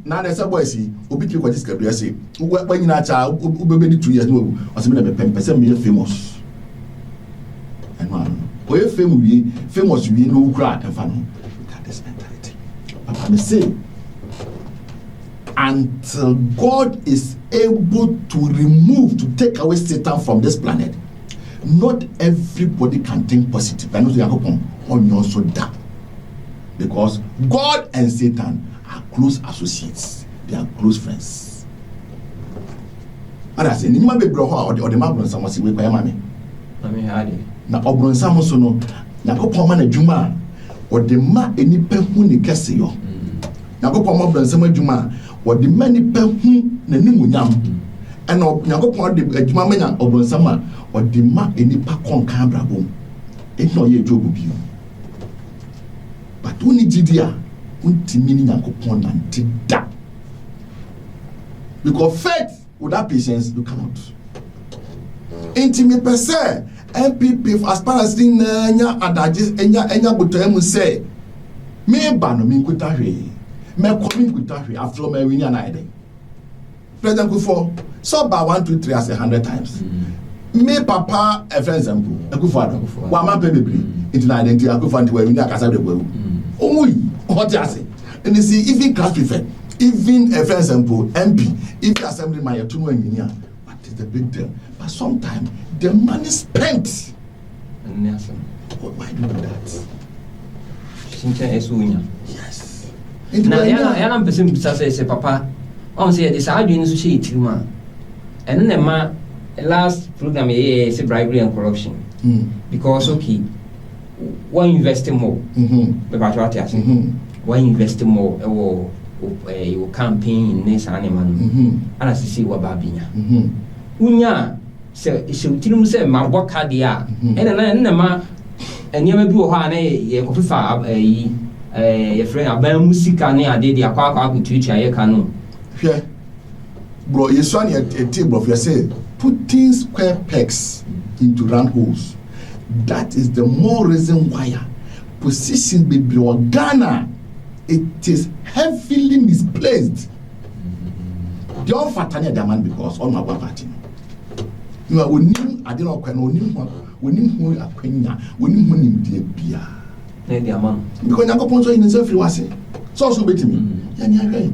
now there's a boy see, Obiti what is going to say, when you're a child, Uber 2 years old, or something like a 10% famous. And one, where famous, we know cry and fun. Look at this mentality. Papa me say, until God is able to remove, to take away Satan from this planet, not everybody can think positive. I know you are on your so that. Because God and Satan are close associates. They are close friends. And I say, you might be brought or the Mabron Sam was away by mammy. Now, Obron Samuson, Nakopo man a Juma, or the ma any pehuni Cassio. Nakopo Mabron Sama Juma, or the many pehun Nenumunam, and Nakopo the Jumamena Obron Sama, or the ma any pacon cabra boom. It's not your job of you. But only Jidia, meaning Nakopo and that. Because faith without patience, you cannot. Intimate per se. MPP as far as in nya adaje enya botoemu say me ba no me nkuta hwe me komi nkuta hwe after me winya na ide President Kufo so ba 1 2 3 as 100 times me papa a friend example Kufo ado wa ma pe bebre into na identity Kufo anti we winya kasa de gwawu omui hot ase and you see even class prefect even a friend example MP if assembly man you no engineer what is the big deal but sometimes the money spent. Why do that? Yes. Now, I'm person say, Papa, on say this argument to see it, man. And then the last program is bribery and corruption. Because, okay, one investing more, one investing more, or campaign in this animal, and I see what Babina. Unya. So tilim say ma boka dia ena na ma enyema bi wo ha na ye kofifa ye friend aban musika ne ade dia kwa akututua ye ka no hwe bro yesu an e table of you say putting square pegs into round holes. That is the more reason why position be Ghana it is heavily misplaced. The unfatania demand because all my party you are winning, I don't know, winning who are Kenya, winning who dear beer. Because I go in himself, you was it. So, bet me.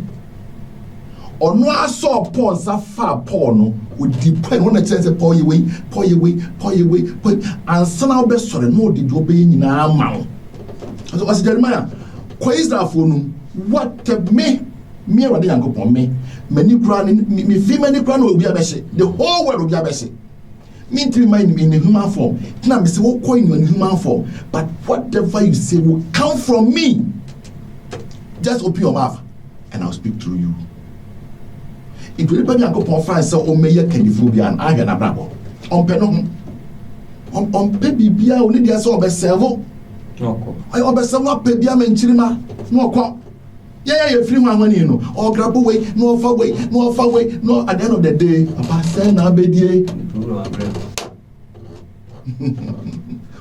Or no, I saw Paul Zafar Porno would depend on a chance of pour away, and somehow best sorry, no, did you obey in our mouth. As was Jeremiah, quays that for what me, what they uncle upon me, many crown, me female crown will be a best, the whole world will be a best. Mean to remind me in a human form. Now, Mr. What coin you in human form, but whatever you say will come from me. Just open your mouth, and I'll speak through you. It will be a couple of friends, so Omeya Kenifobia and I and a bravo. On Penom, on Pebia, only the assault by servo. I obey someone Pebia and Chilima, no crop. Yeah, you're free one, you know, or grab away, no far away, no at the end of the day, a pastor, now, baby.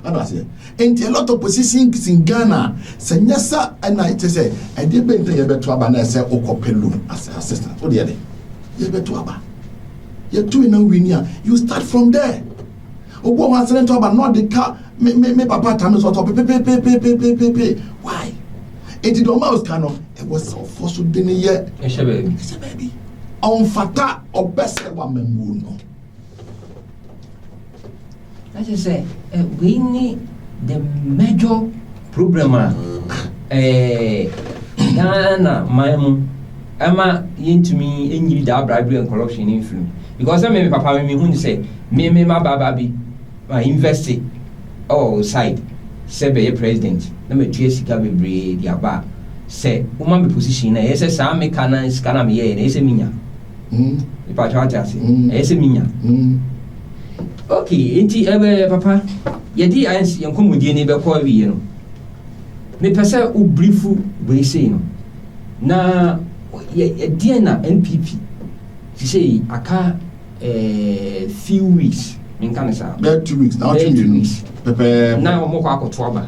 I don't say, ain't a lot of positions in Ghana. Senyasa and I say, I did been to your better and I say, Okopelu as assistant. What the other? You're better. You're doing no winner. You start from there. Obo was saying to about not the car, me papa time sort of pay. Why? It did almost cannot. It was so forceful dinner yet. It's a baby. On fata or best one no. As I say, we need the major problem. Ghana, my Emma, into me, in you that bribery and corruption influence. Because I may papa me who say, me, my baby, my invested side, Sebe president, let me chase Gabi the Abba. Say, woman be position, yes, I make Cana scanner me, and it's a minya. The patriarch, it's a minya. Okay, ain't papa? Yadi I see and come with your neighbor call you know. Me pesa u briefu we say no. Na dear na NPP. She say aka few weeks. In Canada. 2 weeks now. 2 weeks. Now mo kwa kotoaba.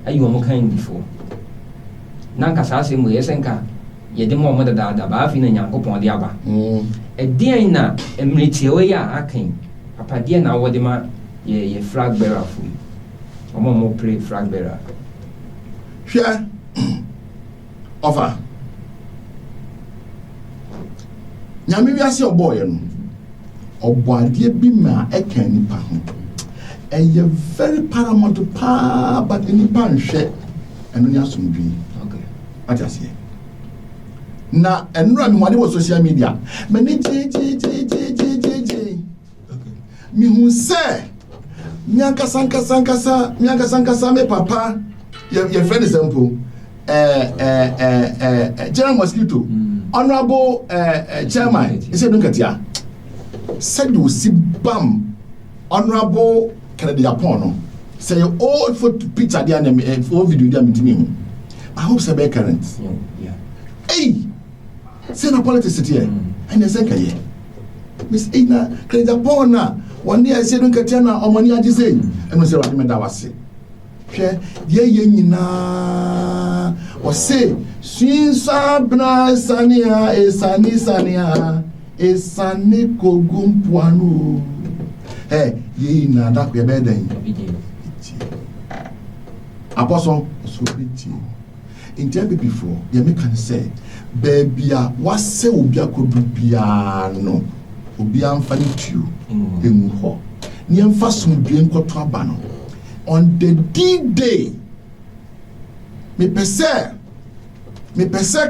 ayi omo kan before nanka saa se mu yesenka ye de mo dada ba afi na Nyankopon de aba ɛdeɛn na emretiewe ya akan papa deɛ na wode ma ye flag bearer for omo pray flag bearer hwɛ offer nyame wiase ɔbɔɔyɛ no ɔbɔ adeɛ bi ma ɛka nipa ho ɛyɛ very paramount pa but nipa nhwɛ ɛno ne asomdwe ati aseɛ na ɛnura mi wade wɔ social media mɛni gye mi hu sɛ mi ankasa me papa yɛ friend example General Mosquito honorable chairman ise dun katia said you see bam honorable Kennedy Japan no say old photo picture there and old video there me I hope say be current hey say na politics here and say kaye miss ina Kennedy Japan na one day say dun katia na omani agi say eno say wade me da wase hwe ye nyina o say Sinsa bna sania esani kogumpuanu ye na da kwe beden apostle so biti intiabe before ye me can say baby a wase obi akodu bia no obi amfa ni tu emu ho ni amfa sumdue nkoto aba no on the D-Day me pese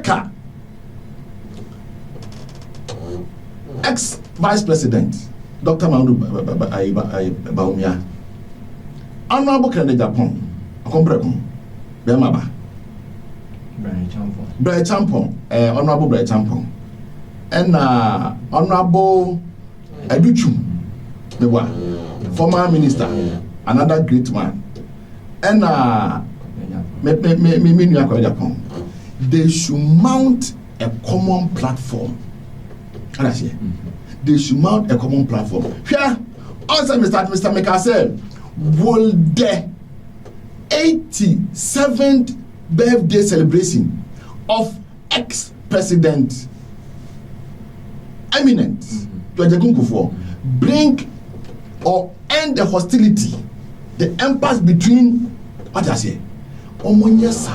ka ex-vice president Dr. Maundu Baumia honorable Kennedy Japan akombreko bema ba Brian Champon honorable Brian Champon and honorable Educhum mewa former minister another great man and me they should mount a common platform. They should mount a common platform. Here, also Mr. Mekase, will the 87th birthday celebration of ex-president eminent George Kufuor bring or end the hostility, the impasse between what I say, Omonyesa,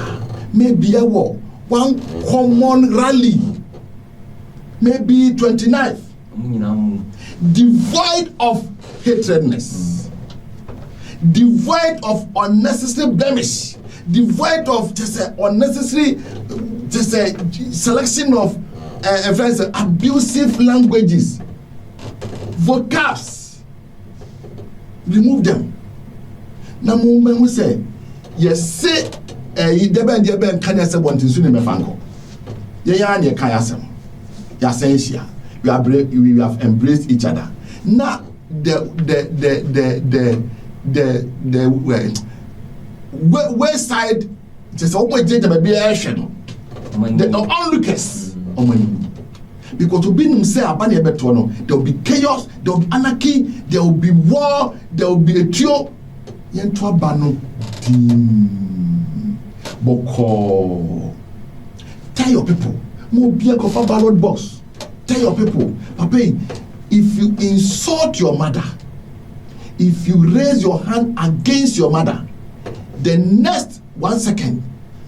maybe a war. One common rally, maybe 29th, devoid of hatredness, devoid of unnecessary blemish, devoid of just unnecessary selection of abusive languages, vocabs. Remove them. Now, we say, yes, say. You deben can say one thing soon me fanko. Ya ne kan asem. Ya sensia. We have embraced each other. Now the west side just always change be action. The onlookers because to be say abani ebeto no there will be chaos, there will be anarchy, there will be war, there will be a trio yento abano Boko. Tell your people, more beer for ballot box. Tell your people, Papa, if you insult your mother, if you raise your hand against your mother, the next 1 second,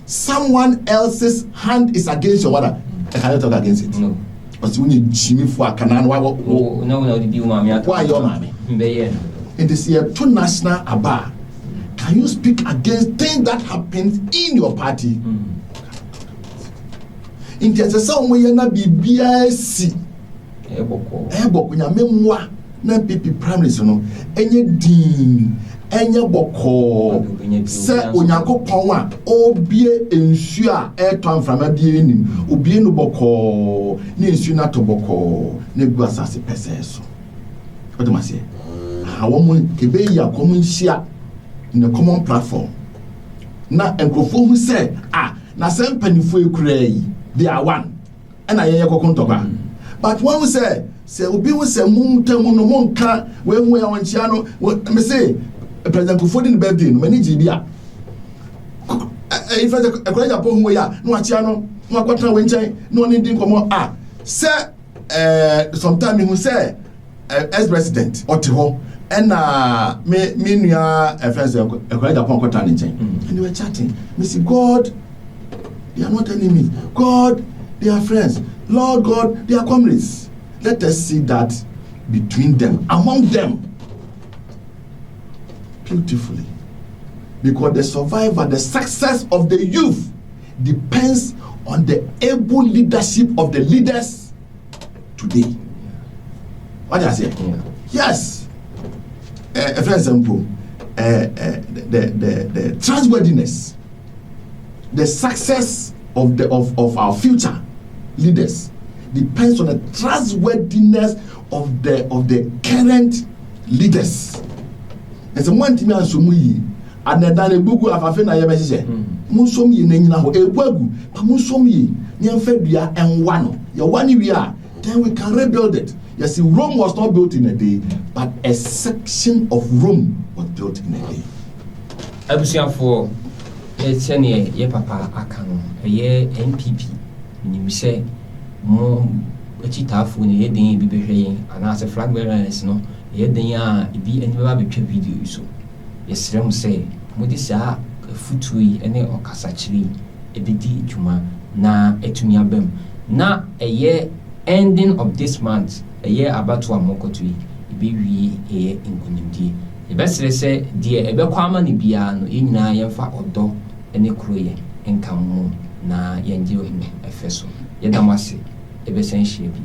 someone else's hand is against your mother. I cannot talk against it. No. But when you Jimmy for a canon, why your mommy? It is here to national aba. Can you speak against things that happens in your party? In the same way, na BBIC. Ebo kunya memwa na PP primaries no. Enye din, enye boko. Se Onyankopon a obie ensu a eto amframa bie nim. Obie no boko, ni ensu na to boko. Ne gu asase pese so. What do I say? How mo kebe ya komun shia in a common platform. Na enkrofo hu say na say mpanifo ekura they are one. And I hear kokontoba. But one will say obi will say mum temu no monka we on chiano me say President Kufuor din birthday no mani jibia if I encourage a poor way, no achiano, no quatra winter, no anything come ah. Sir, sometime you say, ex-president, Otiho, and me near friends, encourage a poor quatra and you were chatting. Missy, God, they are not enemies. God, they are friends. Lord God, they are comrades. Let us see that between them, among them, beautifully. Because the survival, the success of the youth depends on the able leadership of the leaders today. What do I say? Yeah. Yes. For example, the trustworthiness, the success of our future leaders depends on the trustworthiness of the current leaders. And so one thing and so we and then the bugu of afena yebese munsom ye nanyina ho ebuagu pa munsom ye nyemfadua enwa no ye wani we are, then we can rebuild it. You see, Rome was not built in a day, but a section of Rome was built in a day. Abusiafo etene ye papa aka no ye NPP ni say mo echitafo ne ye den bi behwe ana se flag bearers no ye den a bi ani ba betwa video so yesrem say modi saa futu yi ene okasa chiri ebedi dwuma na etumi abam na eye ending of this month eye abato amokoto yi ebewie eye nkunimdie ebesere se die ebekwama ne bia no enyina yemfa odo ene kroye enkamu na yenje efeso yedamase ebesen hye bi